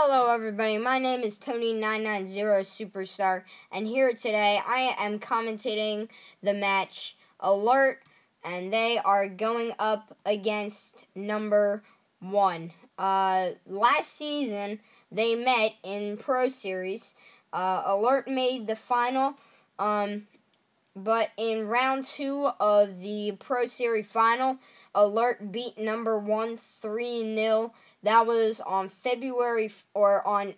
Hello everybody, my name is Tony990 Superstar, and here today I am commentating the match Alert, and they are going up against number 1. Last season they met in Pro Series. Alert made the final, but in round 2 of the Pro Series final, Alert beat number 1 3-0. That was on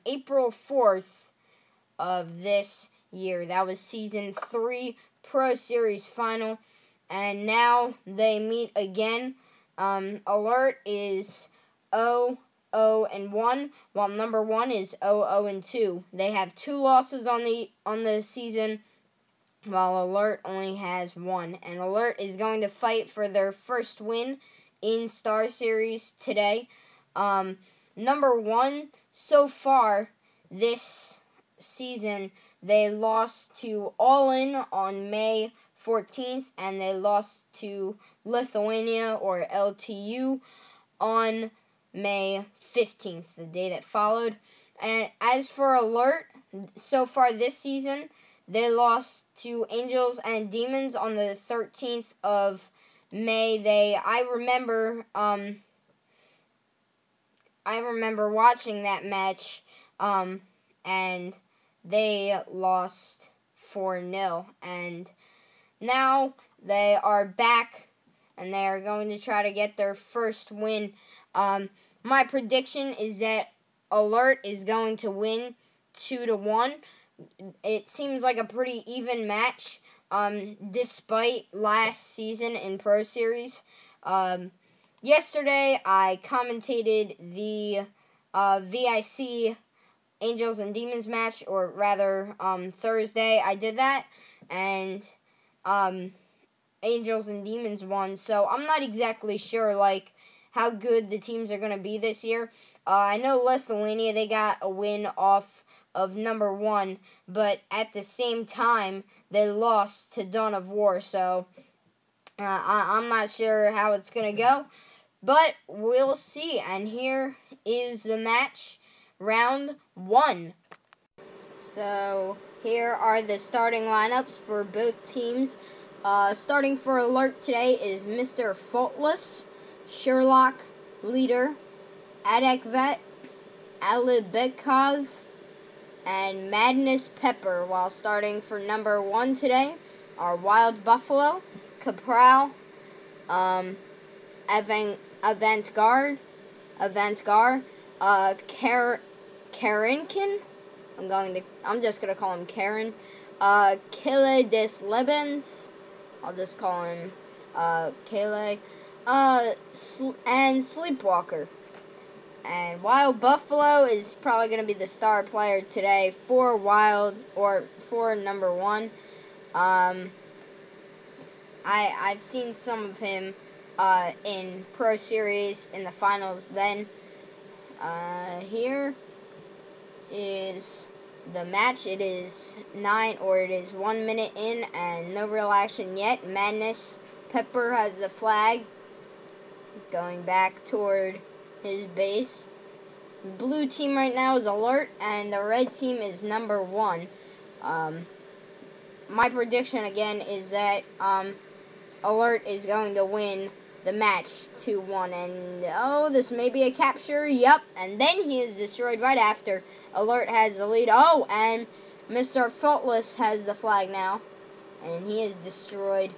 April 4th of this year. That was Season 3 Pro Series Final. And now they meet again. Alert is 0-1, while number 1 is 0-2. They have 2 losses on the season, while Alert only has 1. And Alert is going to fight for their first win in Star Series today. Number 1, so far this season, they lost to All In on May 14th, and they lost to Lithuania, or LTU, on May 15th, the day that followed. And as for Alert, so far this season, they lost to Angels and Demons on the 13th of May. I remember watching that match, and they lost 4-0. And now they are back, and they are going to try to get their first win. My prediction is that Alert is going to win 2-1. It seems like a pretty even match, despite last season in Pro Series. Yesterday, I commentated the VIC Angels and Demons match, or rather, Thursday I did that, and Angels and Demons won, so I'm not exactly sure, how good the teams are going to be this year. I know Lithuania, they got a win off of number 1, but at the same time, they lost to Dawn of War, so I'm not sure how it's going to go. But we'll see, and here is the match, round 1. So here are the starting lineups for both teams. Starting for Alert today is Mr. Faultless, Sherlock, Leader, Adekvet, Alibekov, and Madness Pepper. While starting for number 1 today are Wild Buffalo, Capral, Avant-Garde, Karinkin. I'm just gonna call him Karen. Kele des Lebens. I'll just call him Kele. And Sleepwalker. And Wild Buffalo is probably gonna be the star player today for number 1. I've seen some of him in Pro Series in the finals then. Here is the match. It is 1 minute in and no real action yet. Madness Pepper has the flag going back toward his base. Blue team right now is Alert, and the red team is number 1. My prediction again is that Alert is going to win the match 2-1, and this may be a capture. Yep, and then he is destroyed right after. Alert has the lead. And Mr. Faultless has the flag now, and he is destroyed.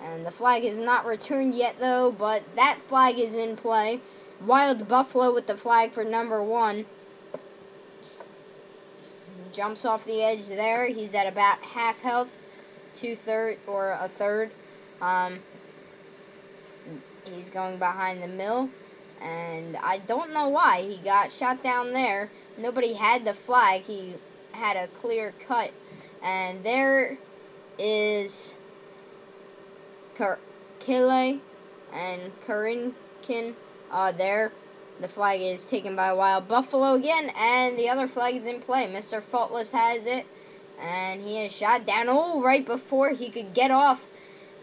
And the flag is not returned yet though, but that flag is in play. Wild Buffalo with the flag for number 1. Jumps off the edge there. He's at about half health, 2/3 or a third. He's going behind the mill, and I don't know why he got shot down there. Nobody had the flag. He had a clear cut, and there is Kile and Karinkin. There, the flag is taken by Wild Buffalo again, and the other flag is in play. Mr. Faultless has it, and he is shot down. Right before he could get off,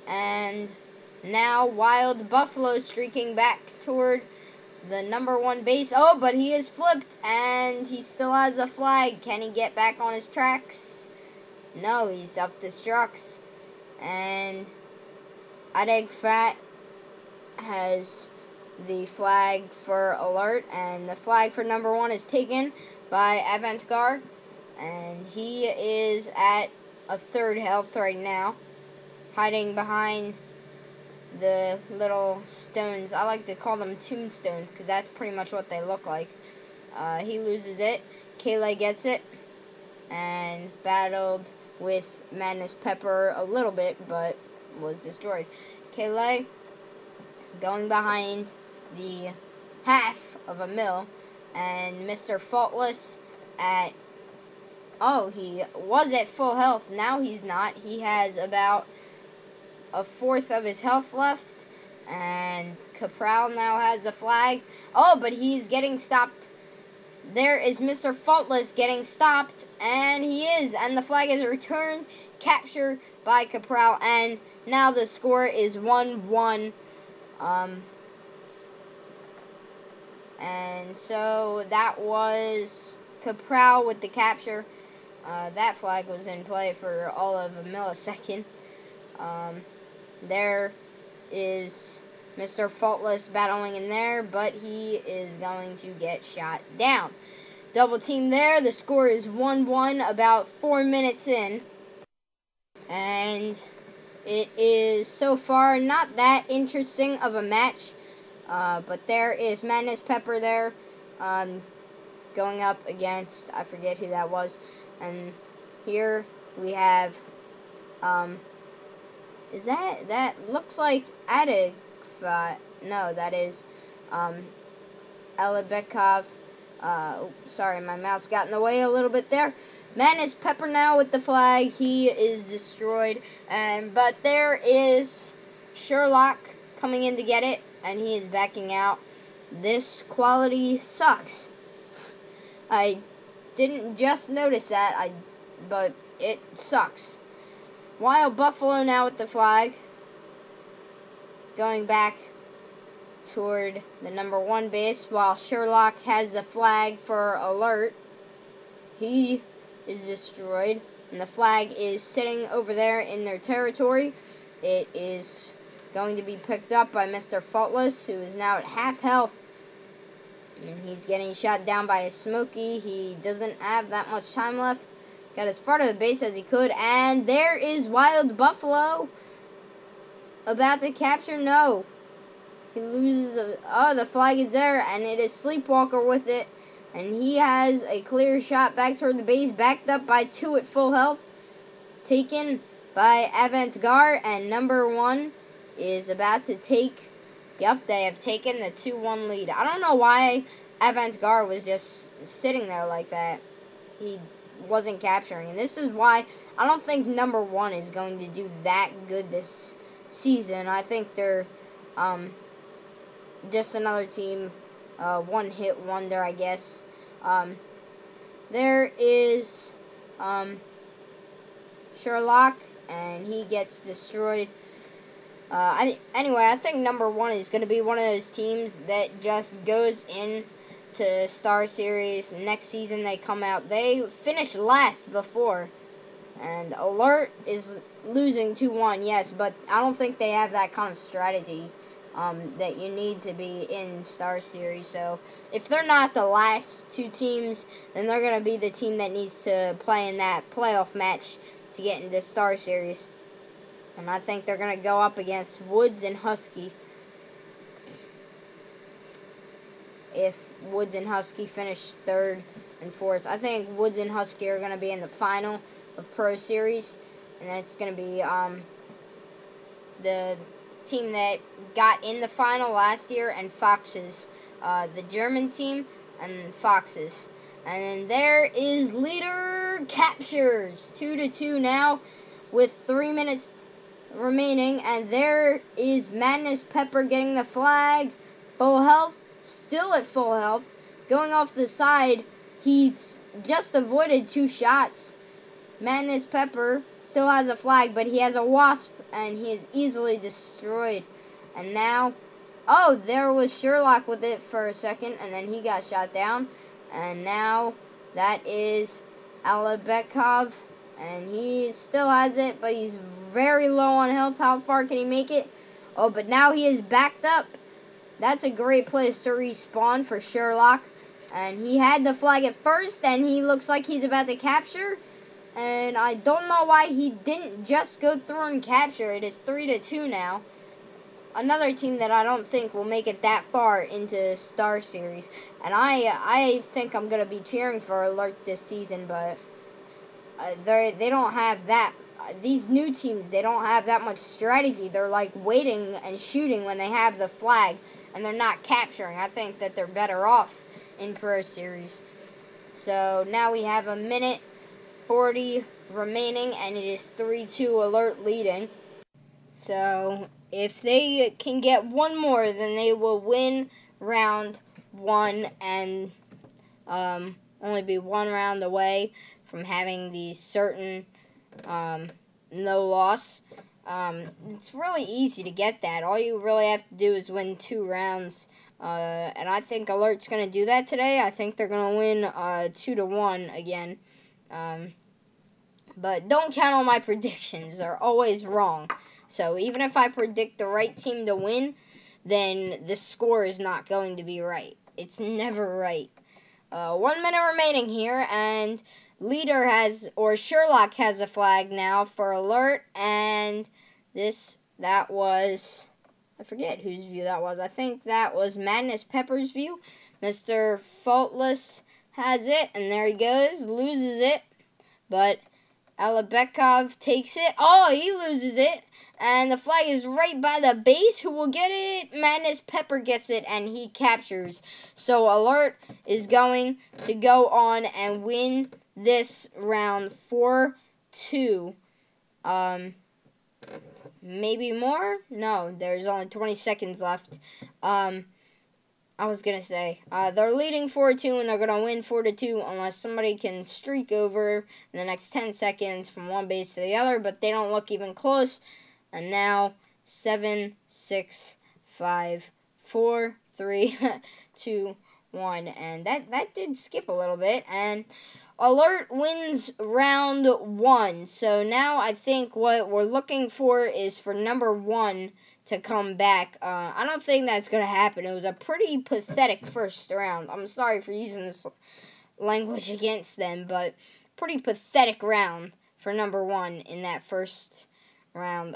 and now Wild Buffalo streaking back toward the number 1 base. Oh, but he is flipped, and he still has a flag. Can he get back on his tracks? No, he self-destructs. And Adeg Fat has the flag for alert, and the flag for number 1 is taken by Avant-Garde, and he is at a 3rd health right now, hiding behind the little stones. I like to call them tombstones because that's pretty much what they look like. He loses it. Kayla gets it and battled with Madness Pepper a little bit, but was destroyed. Kayla going behind the half of a mill, and Mr. Faultless at, oh, he was at full health. Now he's not. He has about a 1/4 of his health left, and Capral now has a flag. Oh, but he's getting stopped. There is Mr. Faultless getting stopped, and he is, and the flag is returned, captured by Capral, and now the score is 1-1. And so that was Capral with the capture. That flag was in play for all of a millisecond. There is Mr. Faultless battling in there, but he is going to get shot down. Double team there. The score is 1-1 about 4 minutes in. And it is so far not that interesting of a match. But there is Madness Pepper there, going up against, I forget who that was. And here we have, is that looks like Adeg. No, that is Alibekov. Sorry, my mouse got in the way a little bit there. Madness Pepper now with the flag. He is destroyed. But there is Sherlock coming in to get it, and he is backing out. This quality sucks. I didn't just notice that, but it sucks. Wild Buffalo now with the flag, going back toward the number 1 base, while Sherlock has the flag for alert. He is destroyed, and the flag is sitting over there in their territory. It is going to be picked up by Mr. Faultless, who is now at half health. And he's getting shot down by a Smokey. He doesn't have that much time left. Got as far to the base as he could. And there is Wild Buffalo. About to capture. No. He loses. Oh, the flag is there. And it is Sleepwalker with it. And he has a clear shot back toward the base. Backed up by 2 at full health. Taken by Avant-Garde. And number 1 is about to take. Yep, they have taken the 2-1 lead. I don't know why Avant-Garde was just sitting there like that. He wasn't capturing. And this is why I don't think number 1 is going to do that good this season. I think they're just another team, one-hit wonder, I guess. There is Sherlock, and he gets destroyed. Anyway, I think number 1 is going to be one of those teams that just goes into Star Series. Next season they come out. They finished last before. And Alert is losing 2-1, yes, but I don't think they have that kind of strategy that you need to be in Star Series. So if they're not the last 2 teams, then they're going to be the team that needs to play in that playoff match to get into Star Series. And I think they're going to go up against Woods and Husky. If Woods and Husky finish 3rd and 4th. I think Woods and Husky are going to be in the final of Pro Series. And it's going to be the team that got in the final last year and Foxes. The German team and Foxes. And then there is Leader Captures. 2-2 now with 3 minutes remaining, and there is Madness Pepper getting the flag. Full health, still at full health. Going off the side, he's just avoided 2 shots. Madness Pepper still has a flag, but he has a wasp, and he is easily destroyed. And now Oh, there was Sherlock with it for a second, and then he got shot down. And now that is Alabekov, and he still has it, but he's very low on health. How far can he make it? Oh, but now he is backed up. That's a great place to respawn for Sherlock. And he had the flag at first, and he looks like he's about to capture. And I don't know why he didn't just go through and capture. It is 3-2 now. Another team that I don't think will make it that far into Star Series. And I think I'm going to be cheering for Alert this season, but they don't have that. These new teams, they don't have that much strategy. They're like waiting and shooting when they have the flag, and they're not capturing. I think that they're better off in Pro Series. So now we have a minute 40 remaining, and it is 3-2 Alert leading. So if they can get one more, then they will win round one and only be one round away from having the certain no loss. It's really easy to get that. All you really have to do is win 2 rounds. And I think Alert's going to do that today. I think they're going to win 2-1 again. But don't count on my predictions. They're always wrong. So even if I predict the right team to win, then the score is not going to be right. It's never right. 1 minute remaining here, and Sherlock has a flag now for Alert, and that was, I forget whose view that was. I think that was Madness Pepper's view. Mr. Faultless has it, and there he goes, loses it, but Alabekov takes it. Oh, he loses it. And the flag is right by the base. Who will get it? Madness Pepper gets it, and he captures. So Alert is going to go on and win this round 4-2. Maybe more? No, there's only 20 seconds left. I was going to say, they're leading 4-2, and they're going to win 4-2 unless somebody can streak over in the next 10 seconds from one base to the other, but they don't look even close. And now, 7, 6, 5, 4, 3, 2, 1. And that did skip a little bit. And Alert wins round 1. So now I think what we're looking for is for number 1 to come back. I don't think that's going to happen. It was a pretty pathetic first round. I'm sorry for using this language against them, but pretty pathetic round for number 1 in that first round.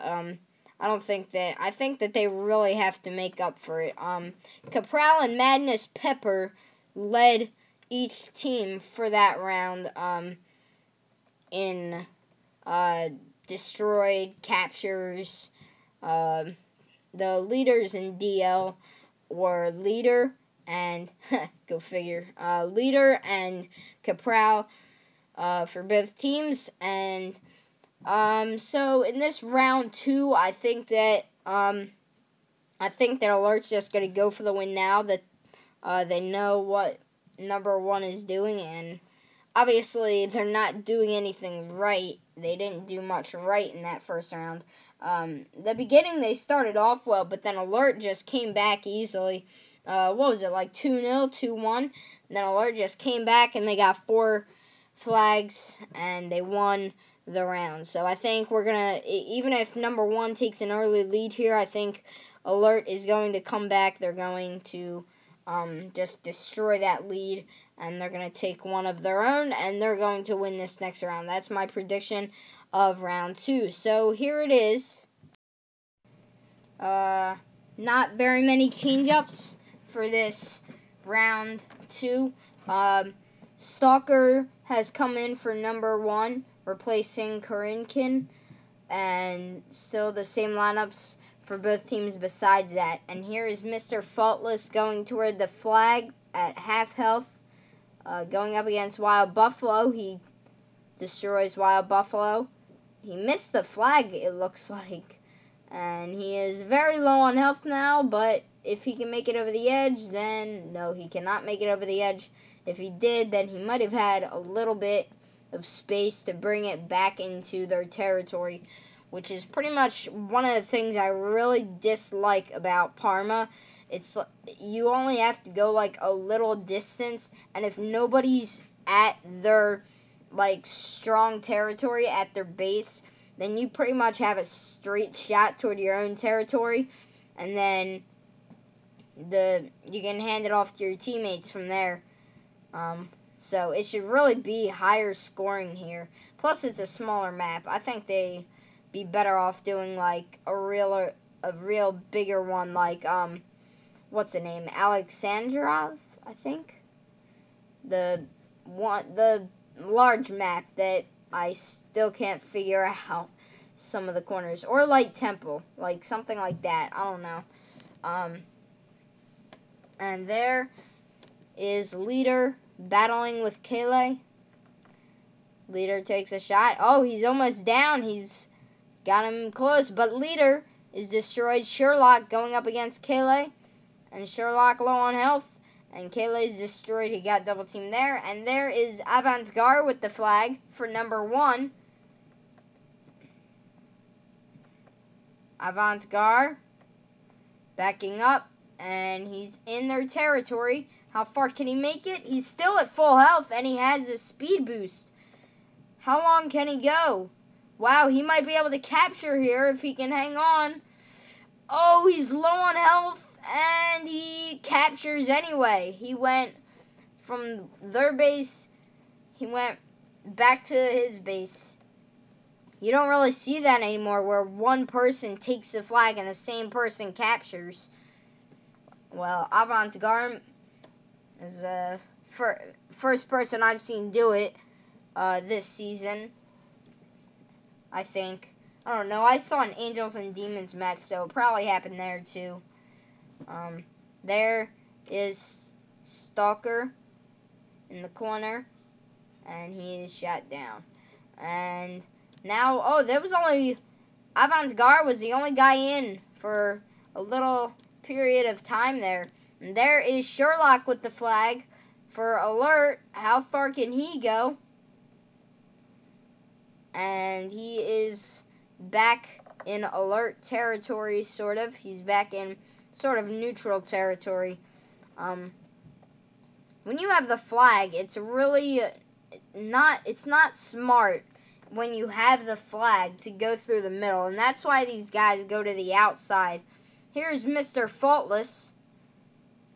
I think that they really have to make up for it. Capral and Madness Pepper led each team for that round in destroyed, captures. The leaders in DL were Leader and go figure. Leader and Capral for both teams, and so in this round 2, I think that Alert's just gonna go for the win now that they know what number 1 is doing, and obviously they're not doing anything right. They didn't do much right in that first round. The beginning they started off well, but then Alert just came back easily. What was it, like 2-0, 2-1? And then Alert just came back and they got 4 flags and they won the round. So I think we're going to, even if number 1 takes an early lead here, I think Alert is going to come back. They're going to just destroy that lead, and they're going to take one of their own, and they're going to win this next round. That's my prediction of round 2. So here it is. Not very many change-ups for this round 2. Stalker has come in for number 1, replacing Korinkin, and still the same lineups for both teams besides that. And here is Mr. Faultless going toward the flag at half health, going up against Wild Buffalo. He destroys Wild Buffalo. He missed the flag, it looks like, and he is very low on health now, but if he can make it over the edge, then no, he cannot make it over the edge. If he did, then he might have had a little bit of space to bring it back into their territory, which is pretty much one of the things I really dislike about Parma, It's you only have to go like a little distance, and if nobody's at their like strong territory at their base, then you pretty much have a straight shot toward your own territory, and then you can hand it off to your teammates from there. So it should really be higher scoring here. Plus, it's a smaller map. I think they be better off doing like a real bigger one, like what's the name? Alexandrov, I think. The large map that I still can't figure out some of the corners, or like Temple, like something like that. I don't know. And there is Leader battling with Kale. Leader takes a shot. Oh, he's almost down. He's got him close, but Leader is destroyed. Sherlock going up against Kale, and Sherlock low on health, and Kale is destroyed. He got double teamed there, and there is Avant-Garde with the flag for number 1. Avant-Garde backing up, and he's in their territory. How far can he make it? He's still at full health, and he has a speed boost. How long can he go? Wow, he might be able to capture here if he can hang on. Oh, he's low on health, and he captures anyway. He went from their base, he went back to his base. You don't really see that anymore, where one person takes the flag and the same person captures. Well, Avant-Garde is the first person I've seen do it this season, I think. I don't know. I saw an Angels and Demons match, so it probably happened there too. There is Stalker in the corner, and he is shot down. And now, oh, there was only Avant-Garde was the only guy in for a little period of time there. And there is Sherlock with the flag for Alert. How far can he go? And he is back in Alert territory, sort of. He's back in sort of neutral territory. When you have the flag, it's really it's not smart when you have the flag to go through the middle. And that's why these guys go to the outside. Here's Mr. Faultless,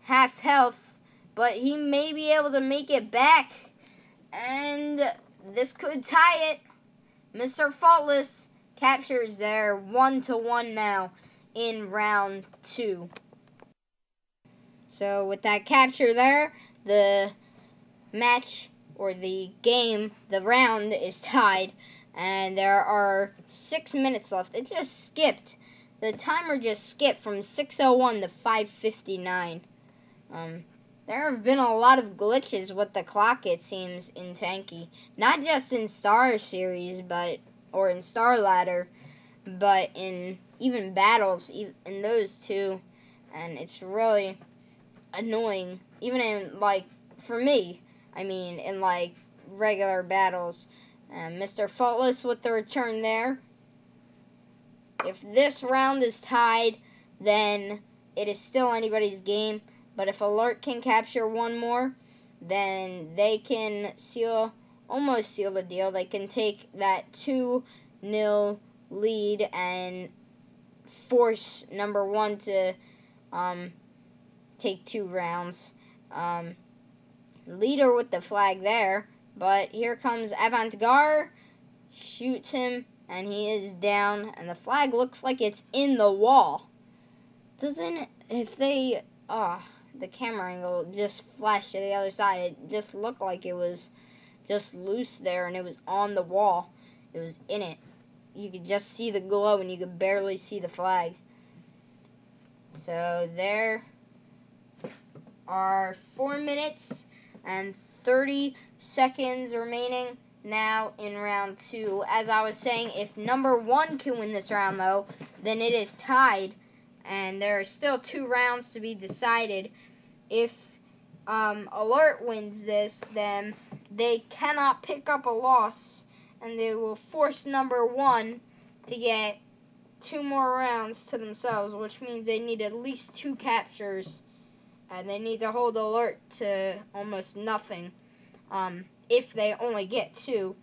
half health, but he may be able to make it back, and this could tie it. Mr. Faultless captures there 1-1 now in round 2. So with that capture there, the match or the game, the round is tied, and there are 6 minutes left. It just skipped. The timer just skipped from 6:01 to 5:59. There have been a lot of glitches with the clock, it seems, in Tanki. Not just in Star Series, or in Starladder, but in even battles, in those two. And it's really annoying. Even in, like, for me, I mean, in, like, regular battles. Mr. Faultless with the return there. If this round is tied, then it is still anybody's game. But if Alert can capture one more, then they can almost seal the deal. They can take that 2-0 lead and force number 1 to take 2 rounds. Leader with the flag there, but here comes Avant-Garde, shoots him, and he is down, and the flag looks like it's in the wall. Doesn't it? If they, the camera angle just flashed to the other side, it just looked like it was just loose there, and it was on the wall. It was in it. You could just see the glow, and you could barely see the flag. So there are 4 minutes and 30 seconds remaining now in round 2. As I was saying, if number 1 can win this round, though, then it is tied, and there are still 2 rounds to be decided. If Alert wins this, then they cannot pick up a loss, and they will force number 1 to get 2 more rounds to themselves, which means they need at least 2 captures, and they need to hold Alert to almost nothing. If they only get 2.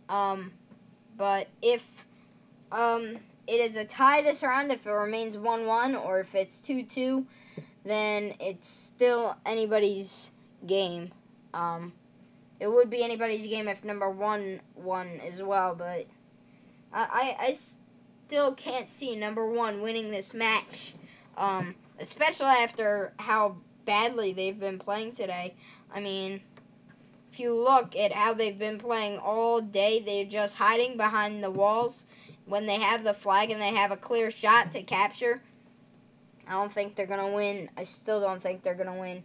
But if it is a tie this round, if it remains 1-1, or if it's 2-2, then it's still anybody's game. It would be anybody's game if number 1 won as well, but I still can't see number 1 winning this match, especially after how badly they've been playing today. I mean, if you look at how they've been playing all day, they're just hiding behind the walls when they have the flag and they have a clear shot to capture. I don't think they're going to win. I still don't think they're going to win,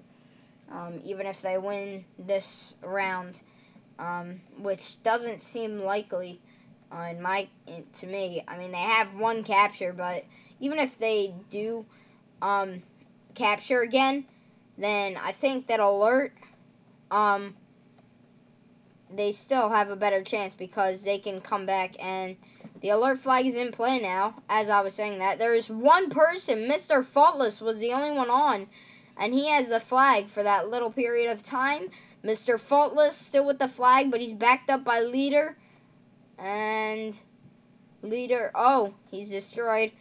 even if they win this round, which doesn't seem likely to me. I mean, they have 1 capture, but even if they do capture again, then I think that Alert, they still have a better chance because they can come back, and the Alert flag is in play now. As I was saying that, there is 1 person, Mr. Faultless was the only one on, and he has the flag for that little period of time. Mr. Faultless still with the flag, but he's backed up by Leader, and Leader, oh, he's destroyed.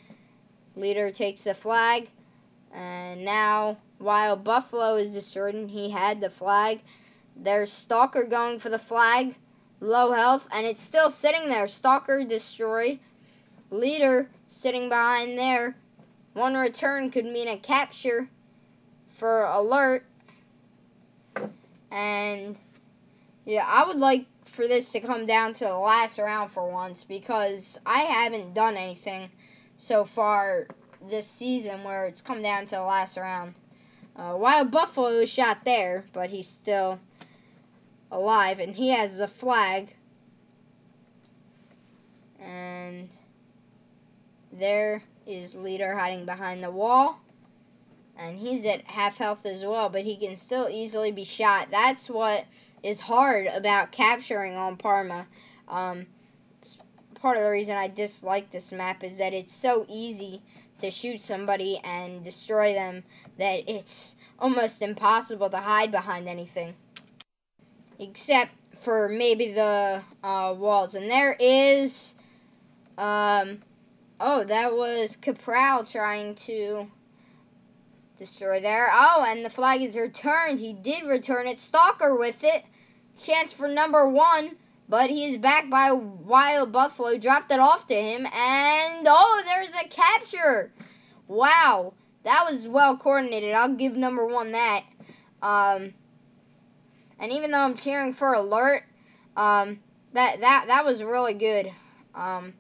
Leader takes the flag, and now Wild Buffalo is destroyed, and he had the flag. There's Stalker going for the flag. Low health, and it's still sitting there. Stalker destroyed. Leader sitting behind there. 1 return could mean a capture for Alert. And, yeah, I would like for this to come down to the last round for once, because I haven't done anything so far this season where it's come down to the last round. Wild Buffalo was shot there, but he's still alive, and he has a flag, and there is Leader hiding behind the wall, and he's at half health as well, but he can still easily be shot. That's what is hard about capturing on Parma. It's part of the reason I dislike this map is that it's so easy to shoot somebody and destroy them that it's almost impossible to hide behind anything. Except for maybe the walls. And there is, oh, that was Capral trying to destroy there. Oh, and the flag is returned. He did return it. Stalker with it. Chance for number 1, but he is back by Wild Buffalo. Dropped it off to him, and, oh, there's a capture. Wow, that was well coordinated. I'll give number 1 that. And even though I'm cheering for Alert, that was really good. And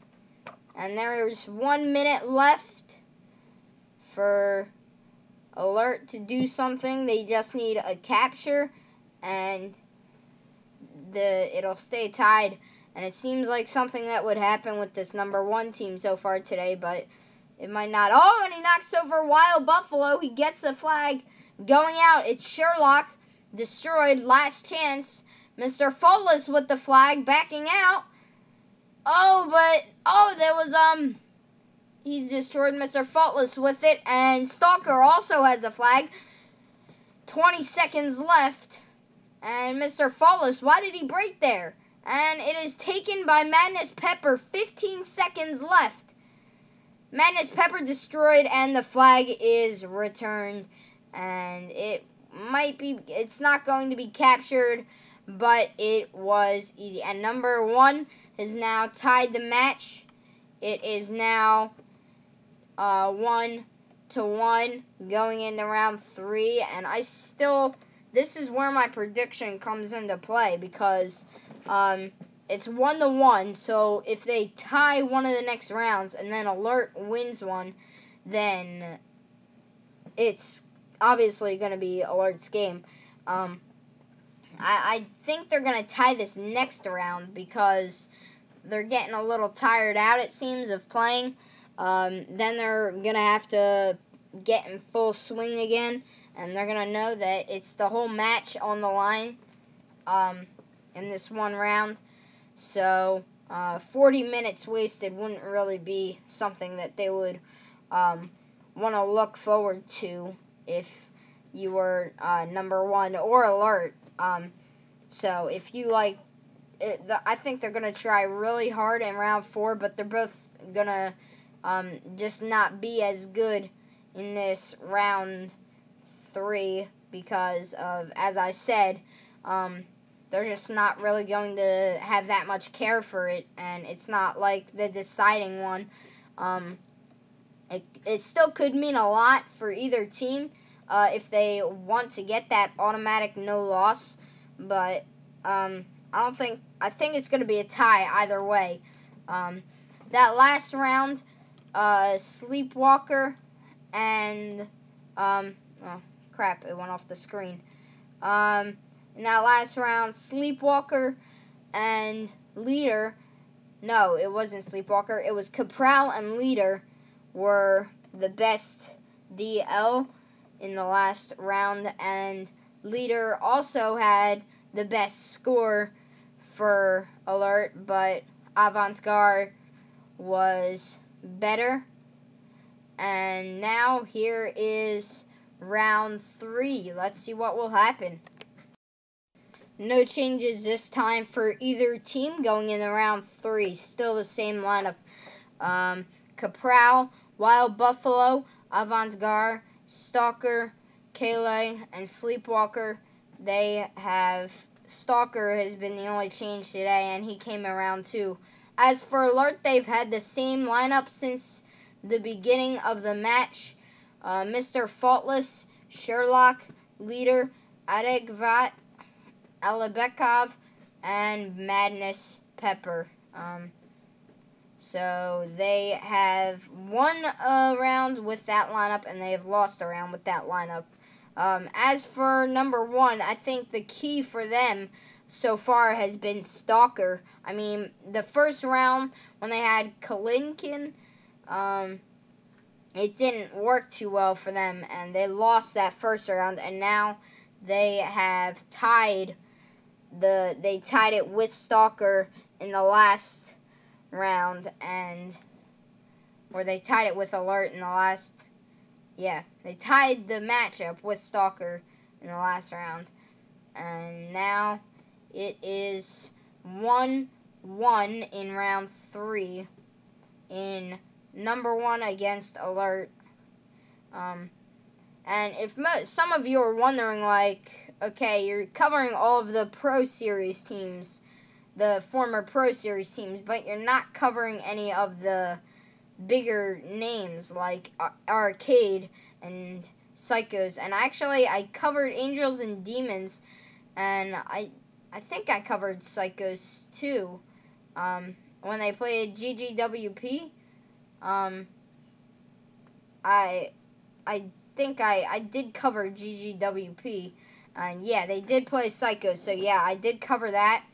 there's 1 minute left for Alert to do something. They just need a capture, and it'll stay tied. And it seems like something that would happen with this number 1 team so far today, but it might not. Oh, and he knocks over Wild Buffalo. He gets the flag going out. It's Sherlock. Destroyed. Last chance. Mr. Faultless with the flag backing out. Oh, but, oh, there was, he's destroyed Mr. Faultless with it, and Stalker also has a flag. 20 seconds left, and Mr. Faultless, why did he break there? And it is taken by Madness Pepper. 15 seconds left. Madness Pepper destroyed, and the flag is returned, and it's not going to be captured, but it was easy. And number 1 has now tied the match. It is now 1-1 going into round 3, and this is where my prediction comes into play, because it's 1-1, so if they tie one of the next rounds and then Alert wins one, then it's obviously going to be Alert's game. I think they're going to tie this next round because they're getting a little tired out, it seems, of playing. Then they're going to have to get in full swing again, and they're going to know that it's the whole match on the line in this one round. So 40 minutes wasted wouldn't really be something that they would want to look forward to if you were number one or alert. So if you like, I think they're going to try really hard in round 4, but they're both going to just not be as good in this round 3 because of, as I said, they're just not really going to have that much care for it, and it's not like the deciding one. It still could mean a lot for either team if they want to get that automatic no loss, but I think it's going to be a tie either way. That last round, Sleepwalker and oh crap, it went off the screen. In that last round, Sleepwalker and Leader, no, it wasn't Sleepwalker, it was Cabral and Leader were the best DL in the last round, and Leader also had the best score for alert, but Avant-Garde was better. And now here is round 3. Let's see what will happen. No changes this time for either team going into round 3. Still the same lineup. Cabral, Wild Buffalo, Avant-Garde, Stalker, Kale, and Sleepwalker. Stalker has been the only change today, and he came in round 2. As for alert, they've had the same lineup since the beginning of the match. Mr. Faultless, Sherlock, Leader, Adegvat, Alibekov, and Madness Pepper. So they have won a round with that lineup, and they have lost a round with that lineup. As for number 1, I think the key for them so far has been Stalker. I mean, the first round when they had Kalinkin, it didn't work too well for them, and they lost that first round, and now they have tied it with Stalker in the last round, or they tied it with Alert in the last, they tied the matchup with Stalker in the last round, and now it is 1-1 in round 3 in number 1 against Alert. And if some of you are wondering, like, okay, you're covering all of the Pro Series teams, the former Pro Series teams, but you're not covering any of the bigger names like Arcade and Psychos. And actually, I covered Angels and Demons, and I think I covered Psychos too. When they played GGWP, I think I did cover GGWP, and yeah, they did play Psycho, so yeah, I did cover that,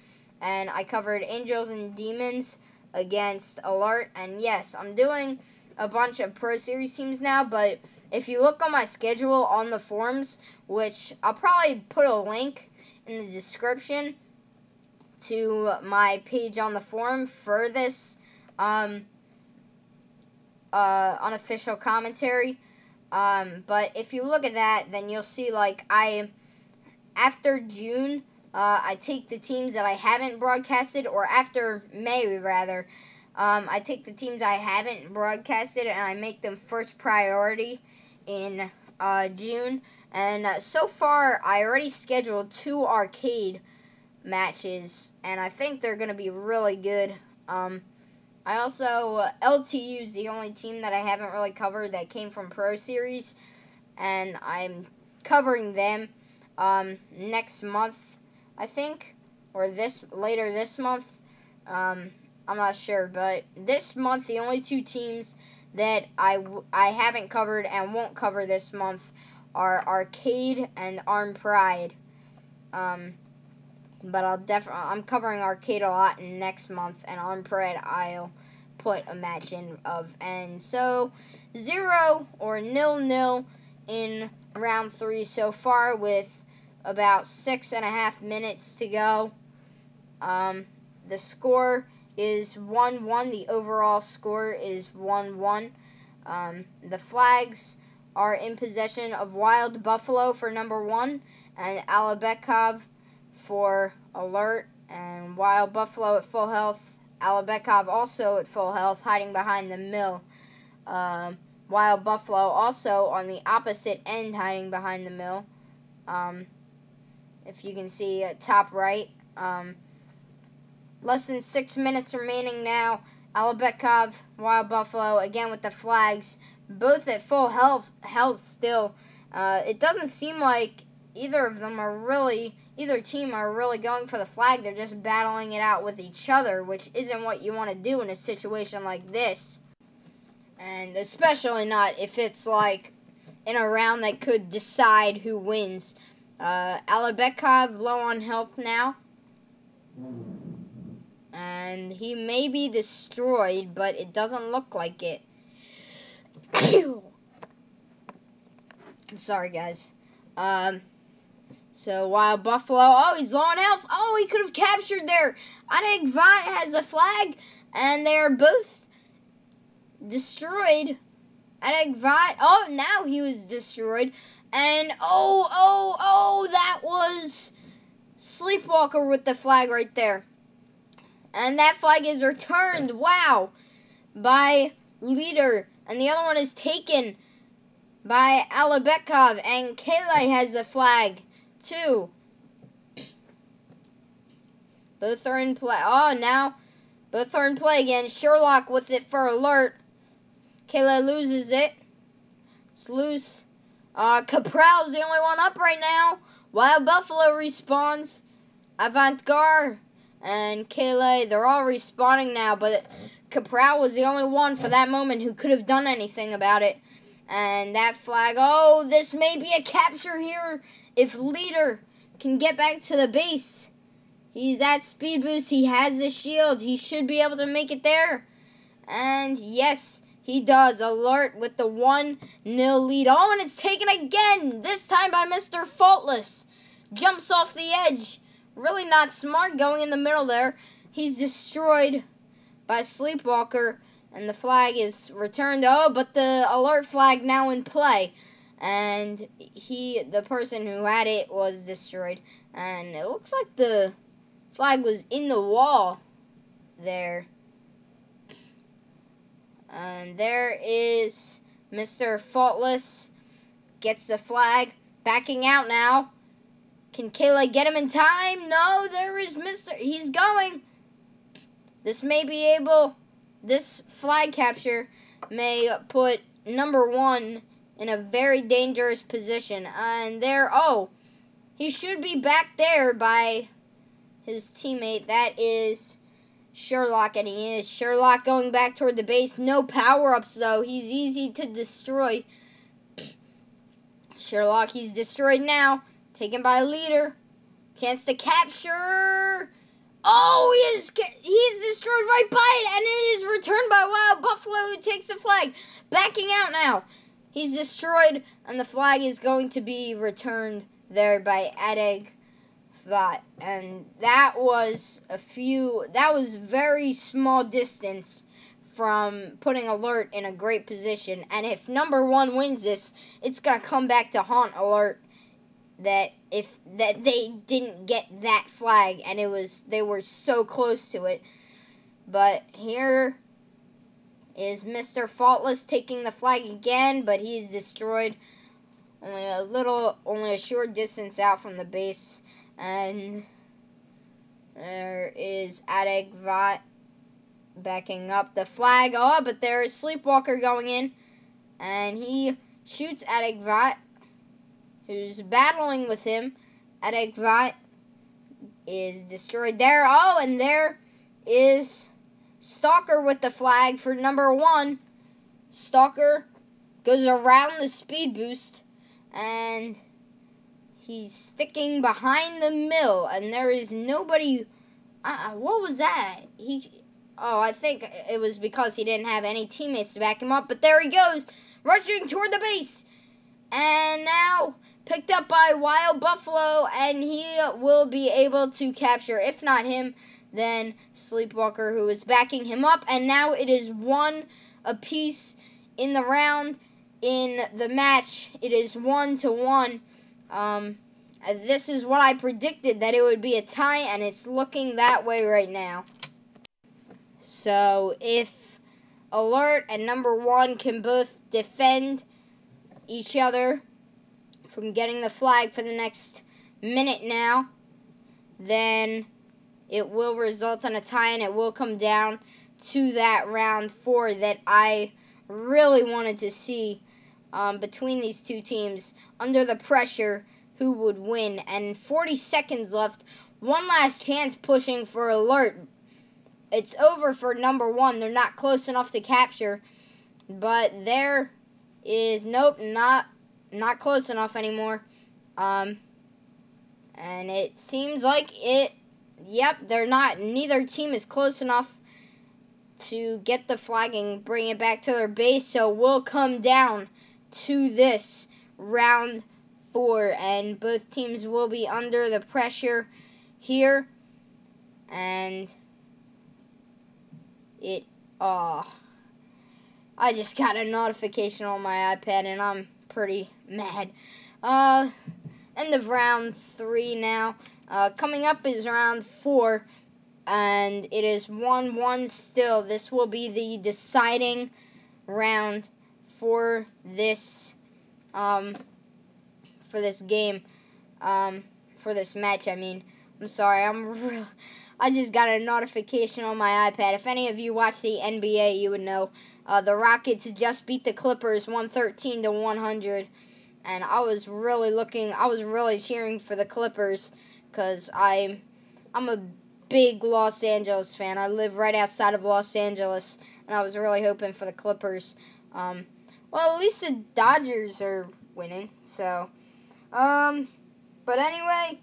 and I covered Angels and Demons against Alert, and yes, I'm doing a bunch of Pro Series teams now, but if you look on my schedule on the forums, which I'll probably put a link in the description to my page on the forum for this unofficial commentary, but if you look at that, then you'll see, like, after June, I take the teams that I haven't broadcasted, or after May, rather, I take the teams I haven't broadcasted, and I make them first priority in June, and so far, I already scheduled 2 arcade matches, and I think they're going to be really good. I also, LTU is the only team that I haven't really covered that came from Pro Series, and I'm covering them next month, I think, or later this month. I'm not sure, but this month the only 2 teams that I haven't covered and won't cover this month are Arcade and Arm Pride. But I'm covering Arcade a lot next month, and Arm Pride I'll put a match in of. And so 0 or 0-0 in round 3 so far, with about 6.5 minutes to go. The score is 1-1. The overall score is 1-1. The flags are in possession of Wild Buffalo for number 1 and Alabekov for Alert, and Wild Buffalo at full health. Alabekov also at full health, hiding behind the mill. Wild Buffalo also on the opposite end, hiding behind the mill. If you can see top right. Less than 6 minutes remaining now. Alabekov, Wild Buffalo, again with the flags, both at full health still. It doesn't seem like either team are really going for the flag. They're just battling it out with each other, which isn't what you want to do in a situation like this. And especially not if it's like in a round that could decide who wins. Alabekov low on health now. And he may be destroyed, but it doesn't look like it. Sorry, guys. So, Wild Buffalo. Oh, he's low on health. Oh, he could have captured there. Adeg Vat has a flag, and they are both destroyed. Adeg Vat. Oh, now he was destroyed. And, that was Sleepwalker with the flag right there. And that flag is returned, wow, by Leader. And the other one is taken by Alabekov. And Kale has a flag, too. Both are in play. Oh, now both are in play again. Sherlock with it for Alert. Kale loses it. It's loose. Capral's the only one up right now. Wild Buffalo respawns. Avant-Garde and Kale, they're all respawning now, but Capral was the only one for that moment who could have done anything about it. And that flag, oh, this may be a capture here if Leader can get back to the base. He's at speed boost, he has the shield, he should be able to make it there. And yes, he does. Alert with the 1-0 lead. Oh, and it's taken again, this time by Mr. Faultless. Jumps off the edge. Really not smart going in the middle there. He's destroyed by Sleepwalker, and the flag is returned. Oh, but the Alert flag now in play. And the person who had it was destroyed. And it looks like the flag was in the wall there. And there is Mr. Faultless. Gets the flag. Backing out now. Can Kayla get him in time? No, there is he's going. This flag capture may put number 1 in a very dangerous position. And there, he should be back there by his teammate. That is Sherlock, and he is. Sherlock going back toward the base. No power-ups, though. He's easy to destroy. Sherlock, he's destroyed now. Taken by Leader. Chance to capture. Oh, he's destroyed right by it. And it is returned by Wild Buffalo, who takes the flag. Backing out now. He's destroyed. And the flag is going to be returned there by Adeg Vat. And that was very small distance from putting Alert in a great position. And if number 1 wins this, it's going to come back to haunt Alert. That they didn't get that flag, and they were so close to it. But here is Mr. Faultless taking the flag again, but he's destroyed. Only a short distance out from the base, and there is Adeg Vat backing up the flag. Oh, but there is Sleepwalker going in, and he shoots Adeg Vat, who's battling with him. Adeg Vat is destroyed there. Oh, and there is Stalker with the flag for number 1. Stalker goes around the speed boost, and he's sticking behind the mill, and there is nobody. What was that? I think it was because he didn't have any teammates to back him up, but there he goes, rushing toward the base. And now picked up by Wild Buffalo, and he will be able to capture, if not him, then Sleepwalker, who is backing him up. And now it is 1 apiece in the round. In the match, it is 1-1. This is what I predicted, that it would be a tie, and it's looking that way right now. So if Alert and number 1 can both defend each other from getting the flag for the next minute now, then it will result in a tie, and it will come down to that round 4 that I really wanted to see between these two teams under the pressure, who would win. And 40 seconds left. One last chance pushing for Alert. It's over for number 1. They're not close enough to capture. But there is, nope, not close enough anymore. And it seems like they're not. Neither team is close enough to get the flag and bring it back to their base. So we'll come down to this round 4, and both teams will be under the pressure here. And I just got a notification on my iPad, and I'm pretty mad. End of round 3 now. Coming up is round 4, and it is 1-1 still. This will be the deciding round for this game, for this match. I mean, I'm sorry, I just got a notification on my iPad. If any of you watch the NBA, you would know the Rockets just beat the Clippers 113-100, and I was really cheering for the Clippers because I'm a big Los Angeles fan. I live right outside of Los Angeles, and I was really hoping for the Clippers. Well, at least the Dodgers are winning, so, but anyway,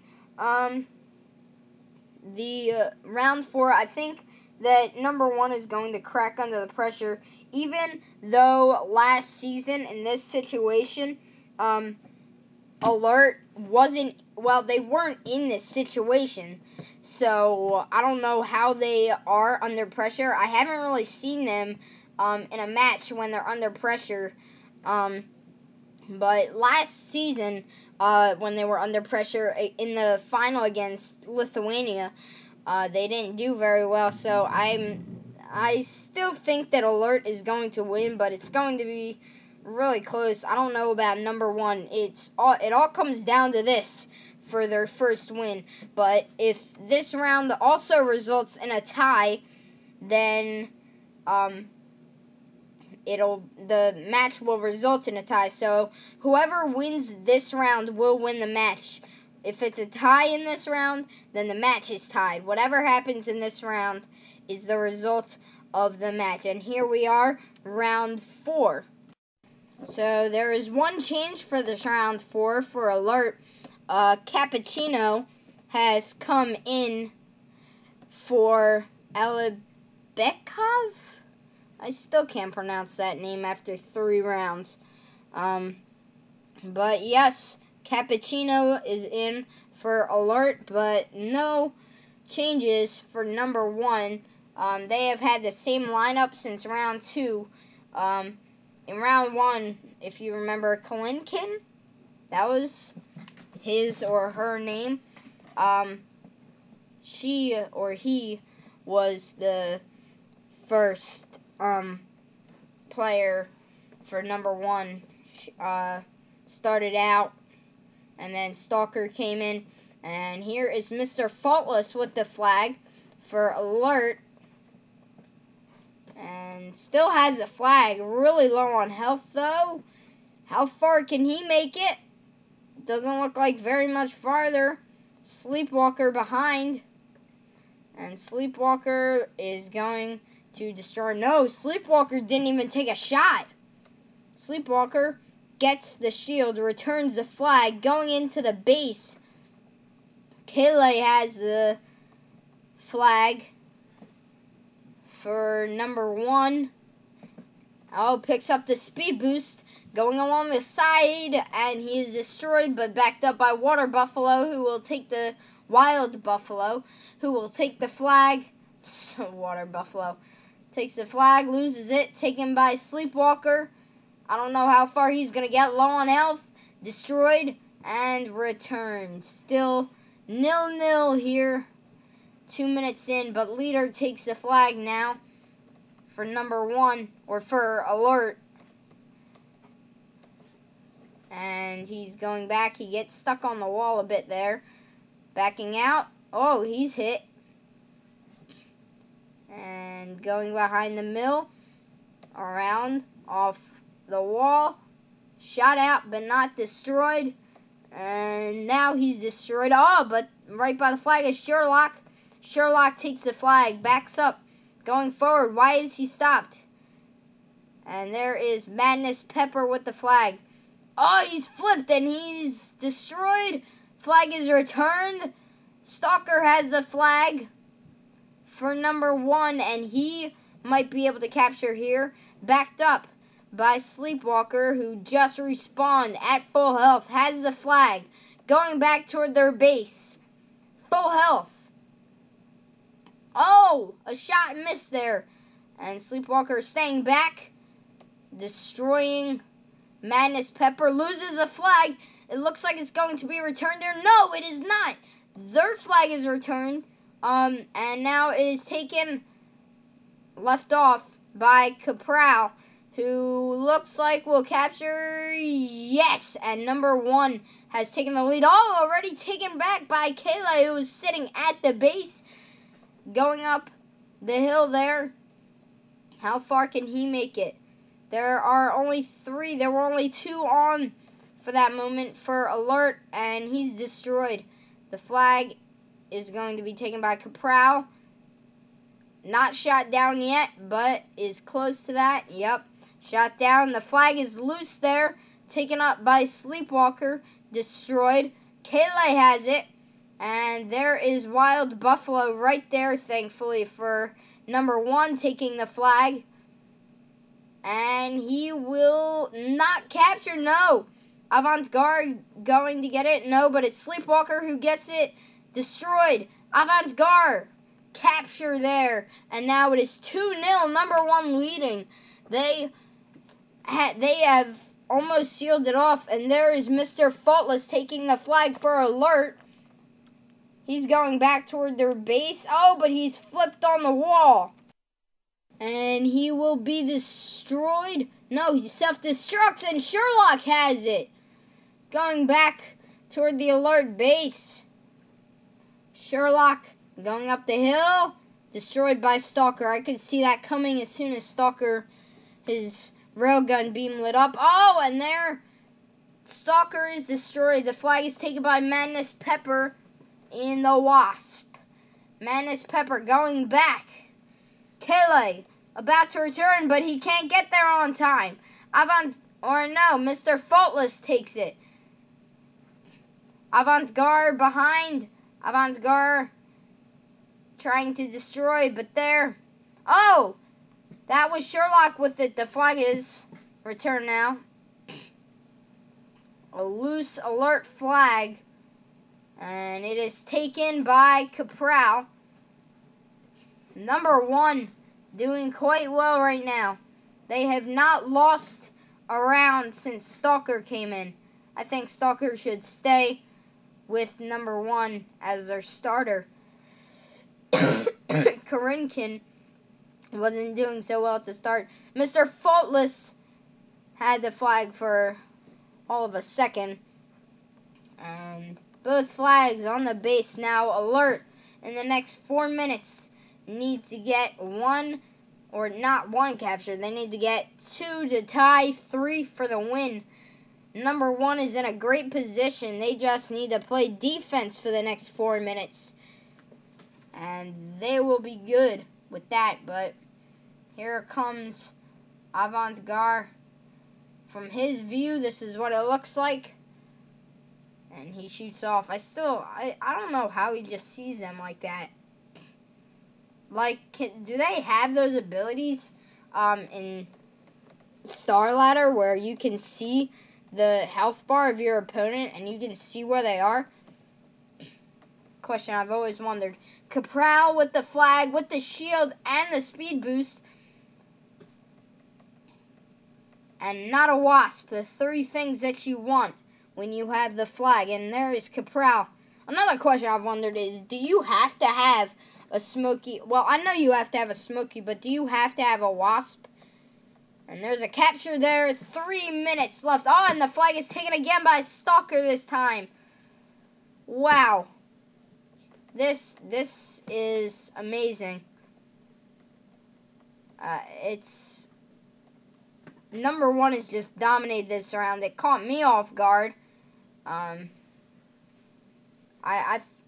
the round 4, I think that number 1 is going to crack under the pressure, even though last season in this situation, Alert they weren't in this situation, so I don't know how they are under pressure. I haven't really seen them in a match when they're under pressure, but last season, when they were under pressure in the final against Lithuania, they didn't do very well. So I still think that Alert is going to win, but it's going to be really close. I don't know about number 1. It all comes down to this for their first win. But if this round also results in a tie, then the match will result in a tie. So whoever wins this round will win the match. If it's a tie in this round, then the match is tied. Whatever happens in this round is the result of the match. And here we are, round 4. So there is one change for this round 4 for Alert. Cappuccino has come in for Alibekov. I still can't pronounce that name after 3 rounds. But yes, Cappuccino is in for Alert, but no changes for number 1. They have had the same lineup since round 2. In round 1, if you remember, Kalinkin, that was his or her name. She or he was the first player for number 1. Started out, and then Stalker came in, and here is Mr. Faultless with the flag for Alert, and still has a flag. Really low on health though. How far can he make it? Doesn't look like very much farther. Sleepwalker behind, and Sleepwalker is going to destroy. No, Sleepwalker didn't even take a shot. Sleepwalker gets the shield, returns the flag, going into the base. Kele has the flag for number 1. Oh, picks up the speed boost, going along the side, and he is destroyed, but backed up by Water Buffalo, who will take the Wild Buffalo, who will take the flag. Water Buffalo takes the flag, loses it, taken by Sleepwalker. I don't know how far he's going to get, low on health, destroyed, and returns. Still 0-0 here, 2 minutes in, but Leader takes the flag now for number 1, or for Alert. And he's going back. He gets stuck on the wall a bit there. Backing out. Oh, he's hit. And going behind the mill. Around. Off the wall. Shot out, but not destroyed. And now he's destroyed. Oh, but right by the flag is Sherlock. Sherlock takes the flag. Backs up. Going forward. Why is he stopped? And there is Madness Pepper with the flag. Oh, he's flipped and he's destroyed. Flag is returned. Stalker has the flag for number 1, and he might be able to capture here. Backed up by Sleepwalker, who just respawned at full health. Has the flag. Going back toward their base. Full health. Oh, a shot missed there. And Sleepwalker staying back. Destroying Madness Pepper, loses a flag. It looks like it's going to be returned there. No, it is not. Their flag is returned. And now it is taken, left off by Capral, who looks like will capture. Yes, and number 1 has taken the lead. Oh, already taken back by Kayla, who was sitting at the base. Going up the hill there. How far can he make it? There are only 3. There were only 2 on for that moment for Alert, and he's destroyed. The flag is going to be taken by Capral. Not shot down yet, but is close to that. Yep, shot down. The flag is loose there. Taken up by Sleepwalker. Destroyed. Kayla has it. And there is Wild Buffalo right there, thankfully, for number 1 taking the flag. And he will not capture. No. Avant-Garde going to get it. No, but it's Sleepwalker who gets it. Destroyed. Avant-Garde. Capture there. And now it is 2-0. Number 1 leading. They have almost sealed it off. And there is Mr. Faultless taking the flag for Alert. He's going back toward their base. Oh, but he's flipped on the wall. And he will be destroyed. No, he self-destructs, and Sherlock has it. Going back toward the Alert base. Sherlock going up the hill. Destroyed by Stalker. I could see that coming as soon as Stalker, his railgun beam lit up. Oh, and there, Stalker is destroyed. The flag is taken by Madness Pepper in the Wasp. Madness Pepper going back. Kele about to return, but he can't get there on time. Mr. Faultless takes it. Avant-Garde behind. Avant-Garde trying to destroy, but there. Oh! That was Sherlock with it. The flag is returned now. A loose Alert flag. And it is taken by Capral. Number 1 doing quite well right now. They have not lost a round since Stalker came in. I think Stalker should stay with number 1 as their starter. Karinkin wasn't doing so well at the start. Mr. Faultless had the flag for all of a second. And both flags on the base now. Alert in the next 4 minutes need to get 1, or not 1 capture. They need to get 2 to tie, 3 for the win. Number 1 is in a great position. They just need to play defense for the next 4 minutes. And they will be good with that. But here comes Avant-Garde. From his view, this is what it looks like. And he shoots off. I don't know how he just sees them like that. Like, do they have those abilities in Starladder where you can see the health bar of your opponent and you can see where they are? question I've always wondered. Cabral with the flag, with the shield, and the speed boost. And not a wasp. The 3 things that you want when you have the flag. And there is Cabral. Another question I've wondered is, do you have to have a smoky? Well, I know you have to have a smoky, but do you have to have a wasp? And there's a capture there. 3 minutes left. Oh, and the flag is taken again by Stalker this time. Wow. This is amazing. It's... Number 1 has just dominated this round. It caught me off guard. I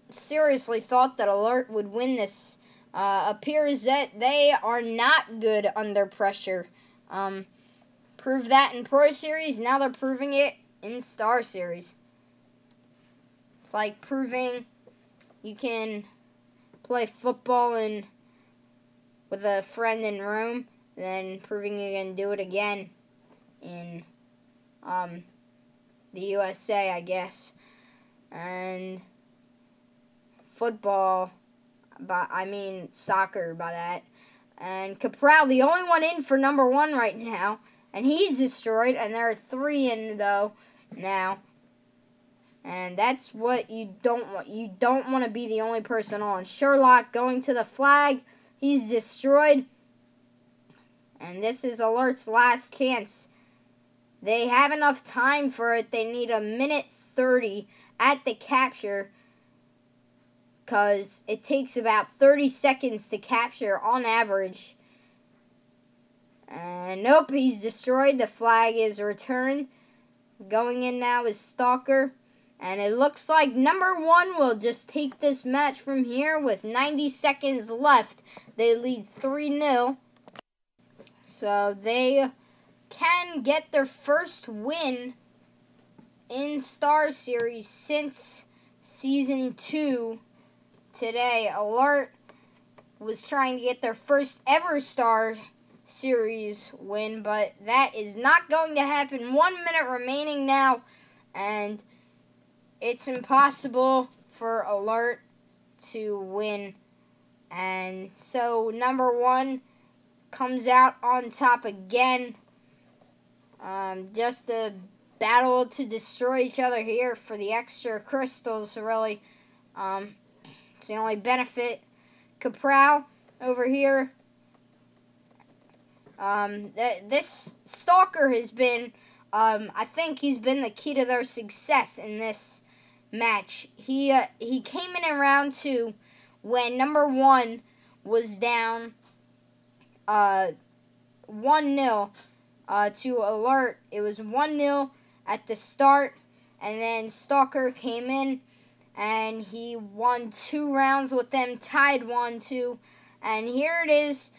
seriously thought that Alert would win this. Appears that they are not good under pressure. Proved that in Pro Series. Now they're proving it in Star Series. It's like proving you can play football with a friend in Rome, then proving you can do it again in the USA, I guess. And football, I mean soccer by that. And Cabral, the only one in for number 1 right now. And he's destroyed. And there are 3 in, though, now. And that's what you don't want. You don't want to be the only person on. Sherlock going to the flag. He's destroyed. And this is Alert's last chance. They have enough time for it. They need 1:30 at the capture, because it takes about 30 seconds to capture on average. And nope, he's destroyed. The flag is returned. Going in now is Stalker. And it looks like number 1 will just take this match from here with 90 seconds left. They lead 3-0. So they can get their first win in Star Series since Season 2. Today, Alert was trying to get their first ever Star Series win, but that is not going to happen. 1 minute remaining now, and it's impossible for Alert to win. And so number 1 comes out on top again. Just a battle to destroy each other here for the extra crystals, really. It's the only benefit. Cabral over here. This Stalker has been, I think he's been the key to their success in this match. He came in round 2 when number 1 was down 1-0 to Alert. It was 1-0 at the start, and then Stalker came in and he won 2 rounds with them, tied 1-2. And here it is,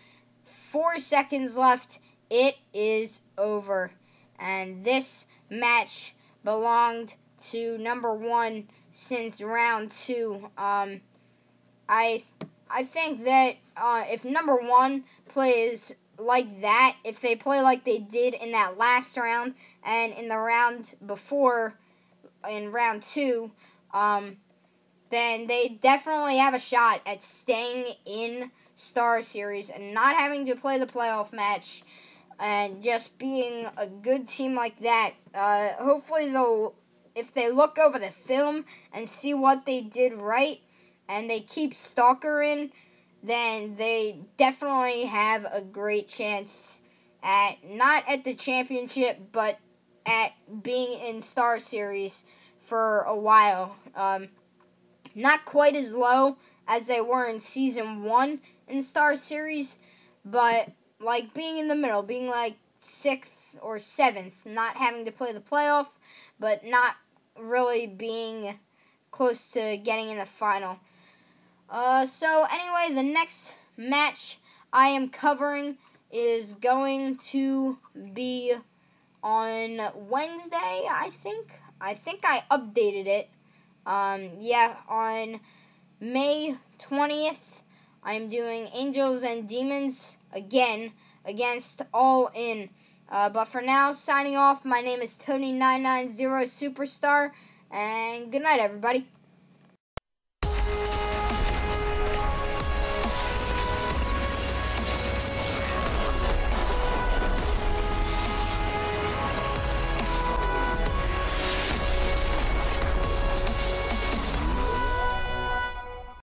4 seconds left. It is over. And this match belonged to number 1 since round 2. I think that if number 1 plays like that, if they play like they did in that last round and in the round before, in round 2, then they definitely have a shot at staying in Star Series and not having to play the playoff match and just being a good team like that. Hopefully, if they look over the film and see what they did right and they keep Stalker in, then they definitely have a great chance at, not at the championship, but at being in Star Series for a while. Not quite as low as they were in Season 1 in Star Series, but like being in the middle, being like 6th or 7th, not having to play the playoff, but not really being close to getting in the final. So anyway, the next match I am covering is going to be on Wednesday, I think. I think I updated it. Yeah, on May 20th, I'm doing Angels and Demons again against All In. But for now, signing off, my name is Tony990 Superstar, and good night, everybody.